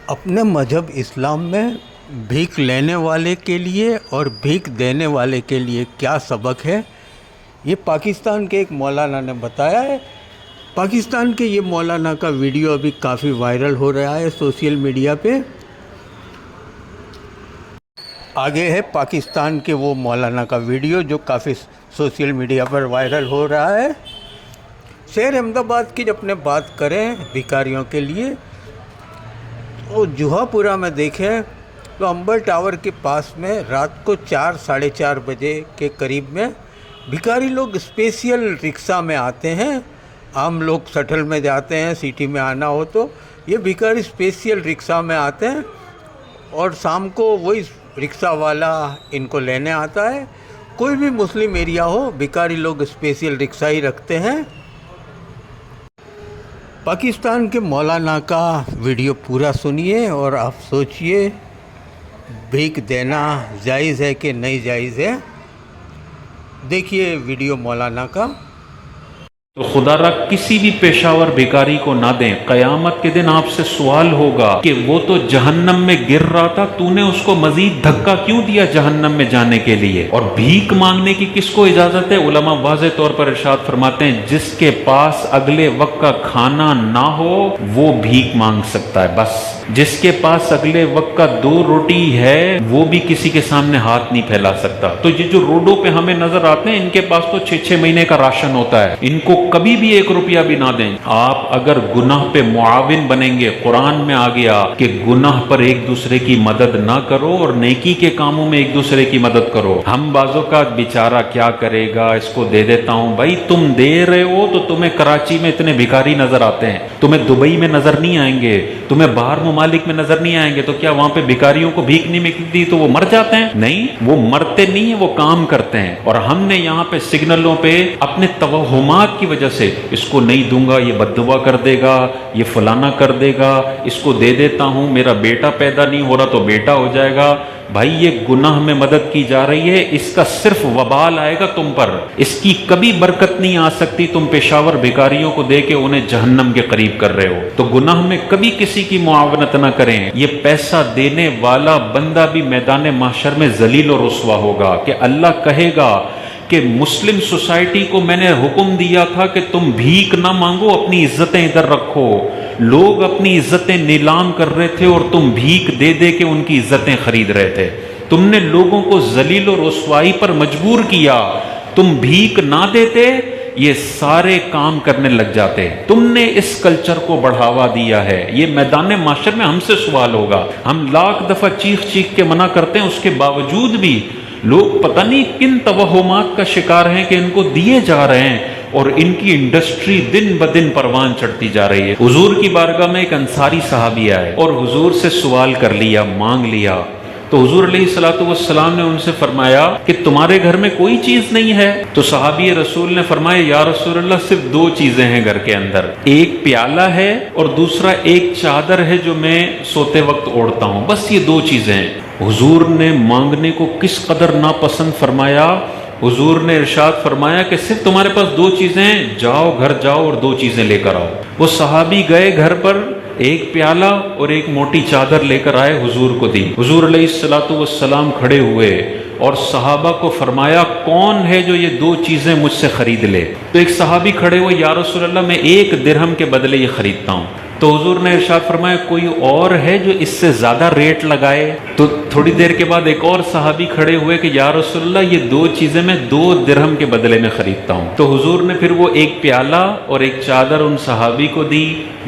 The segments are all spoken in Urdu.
اپنے مذہب اسلام میں بھیک لینے والے کے لیے اور بھیک دینے والے کے لیے کیا سبق ہے، یہ پاکستان کے ایک مولانا نے بتایا ہے۔ پاکستان کے یہ مولانا کا ویڈیو ابھی کافی وائرل ہو رہا ہے سوشل میڈیا پہ۔ آگے ہے پاکستان کے وہ مولانا کا ویڈیو جو کافی سوشل میڈیا پر وائرل ہو رہا ہے۔ شہر احمد آباد کی اپنے بات کریں بھکاریوں کے لیے، تو جوہا پورہ میں دیکھیں تو امبر ٹاور کے پاس میں رات کو 4-4:30 بجے کے قریب میں بھکاری لوگ اسپیشل رکشہ میں آتے ہیں۔ عام لوگ سٹل میں جاتے ہیں، سٹی میں آنا ہو تو یہ بھکاری اسپیشل رکشہ میں آتے ہیں، اور شام کو وہی رکشہ والا ان کو لینے آتا ہے۔ کوئی بھی مسلم ایریا ہو، بھکاری لوگ اسپیشل رکشہ ہی رکھتے ہیں۔ پاکستان کے مولانا کا ویڈیو پورا سنیے اور آپ سوچئے بھیک دینا جائز ہے کہ نہیں جائز ہے۔ دیکھیے ویڈیو مولانا کا۔ تو خدا را کسی بھی پیشاور بھکاری کو نہ دیں، قیامت کے دن آپ سے سوال ہوگا کہ وہ تو جہنم میں گر رہا تھا، تو نے اس کو مزید دھکا کیوں دیا جہنم میں جانے کے لیے؟ اور بھیک مانگنے کی کس کو اجازت ہے؟ علماء واضح طور پر ارشاد فرماتے ہیں جس کے پاس اگلے وقت کا کھانا نہ ہو وہ بھیک مانگ سکتا ہے، بس جس کے پاس اگلے وقت کا 2 روٹی ہے وہ بھی کسی کے سامنے ہاتھ نہیں پھیلا سکتا۔ تو یہ جو روڈوں پہ ہمیں نظر آتے ہیں ان کے پاس تو 6 مہینے کا راشن ہوتا ہے، ان کو کبھی بھی 1 روپیہ بھی نہ دیں۔ آپ اگر گناہ پہ معاون بنیں گے، قرآن میں آ گیا کہ گناہ پر ایک دوسرے کی مدد نہ کرو اور نیکی کے کاموں میں ایک دوسرے کی مدد کرو۔ ہم بعضوں کا بیچارہ کیا کرے گا، اس کو دے دیتا ہوں۔ بھائی تم دے رہے ہو تو تمہیں کراچی میں اتنے بھکاری نظر آتے ہیں، تمہیں دبئی میں نظر نہیں آئیں گے، تمہیں باہر ممالک میں نظر نہیں آئیں گے، تو کیا وہاں پہ بھکاریوں کو بھیک نہیں ملتی تو وہ مر جاتے ہیں؟ نہیں، وہ مرتے نہیں ہیں، وہ کام کرتے ہیں۔ اور ہم نے یہاں پہ سگنلوں پہ اپنے توہمات کی وجہ سے اس کو نہیں دوں گا، یہ بد دعا کر دے گا، یہ فلانا کر دے گا، اس کو دے دیتا ہوں، میرا بیٹا پیدا نہیں ہو رہا تو بیٹا ہو جائے گا۔ بھائی یہ گناہ میں مدد کی جا رہی ہے، اس کا صرف وبال آئے گا تم پر، اس کی کبھی برکت نہیں آ سکتی۔ تم پیشاور بھکاریوں کو دے کے انہیں جہنم کے قریب کر رہے ہو، تو گناہ میں کبھی کسی کی معاونت نہ کریں۔ یہ پیسہ دینے والا بندہ بھی میدان محشر میں ذلیل و رسوا ہوگا کہ اللہ کہے گا کہ مسلم سوسائٹی کو میں نے حکم دیا تھا کہ تم بھیک نہ مانگو، اپنی عزتیں ادھر رکھو۔ لوگ اپنی عزتیں نیلام کر رہے تھے اور تم بھیک دے دے کے ان کی عزتیں خرید رہے تھے۔ تم نے لوگوں کو ذلیل و رسوائی پر مجبور کیا، تم بھیک نہ دیتے یہ سارے کام کرنے لگ جاتے۔ تم نے اس کلچر کو بڑھاوا دیا ہے، یہ میدان معاشر میں ہم سے سوال ہوگا۔ ہم لاکھ دفعہ چیخ چیخ کے منع کرتے ہیں، اس کے باوجود بھی لوگ پتہ نہیں کن توہمات کا شکار ہیں کہ ان کو دیے جا رہے ہیں، اور ان کی انڈسٹری دن بدن پروان چڑھتی جا رہی ہے۔ حضور کی بارگاہ میں ایک انصاری صحابی آئے اور حضور سے سوال کر لیا، مانگ لیا، تو حضور علیہ السلام نے ان سے فرمایا کہ تمہارے گھر میں کوئی چیز نہیں ہے؟ تو صحابی رسول نے فرمایا یا رسول اللہ صرف 2 چیزیں ہیں گھر کے اندر، ایک پیالہ ہے اور دوسرا ایک چادر ہے جو میں سوتے وقت اوڑھتا ہوں، بس یہ 2 چیزیں ہیں۔ حضور نے مانگنے کو کس قدر ناپسند فرمایا۔ حضور نے ارشاد فرمایا کہ صرف تمہارے پاس 2 چیزیں ہیں، جاؤ گھر جاؤ اور 2 چیزیں لے کر آؤ۔ وہ صحابی گئے گھر پر، ایک پیالہ اور ایک موٹی چادر لے کر آئے، حضور کو دی۔ حضور علیہ السلام کھڑے ہوئے اور صحابہ کو فرمایا کون ہے جو یہ 2 چیزیں مجھ سے خرید لے؟ تو ایک صحابی کھڑے ہوئے، یا رسول اللہ میں 1 درہم کے بدلے یہ خریدتا ہوں۔ تو حضور نے ارشاد فرمایا کوئی اور ہے جو اس سے زیادہ ریٹ لگائے؟ تو تھوڑی دیر کے بعد ایک اور صحابی کھڑے ہوئے کہ یا رسول اللہ یہ 2 چیزیں میں 2 درہم کے بدلے میں خریدتا ہوں۔ تو حضور نے پھر وہ ایک پیالہ اور ایک چادر ان صحابی کو دی،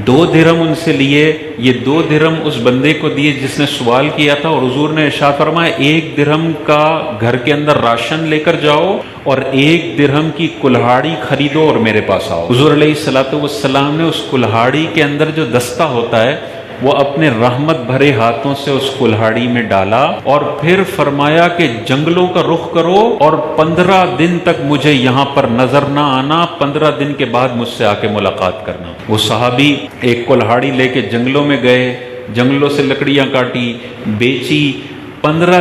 2 درہم ان سے لیے، یہ 2 درہم اس بندے کو دیے جس نے سوال کیا تھا، اور حضور نے ارشاد فرمایا 1 درہم کا گھر کے اندر راشن لے کر جاؤ اور 1 درہم کی کلہاڑی خریدو اور میرے پاس آؤ۔ حضور علیہ السلام نے اس کلہاڑی کے اندر جو دستہ ہوتا ہے وہ اپنے رحمت بھرے ہاتھوں سے اس کلہاڑی میں ڈالا اور پھر فرمایا کہ جنگلوں کا رخ کرو اور 15 دن تک مجھے یہاں پر نظر نہ آنا، 15 دن کے بعد مجھ سے آ کے ملاقات کرنا۔ وہ صحابی ایک کلہاڑی لے کے جنگلوں میں گئے، جنگلوں سے لکڑیاں کاٹی، بیچی، 15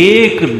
1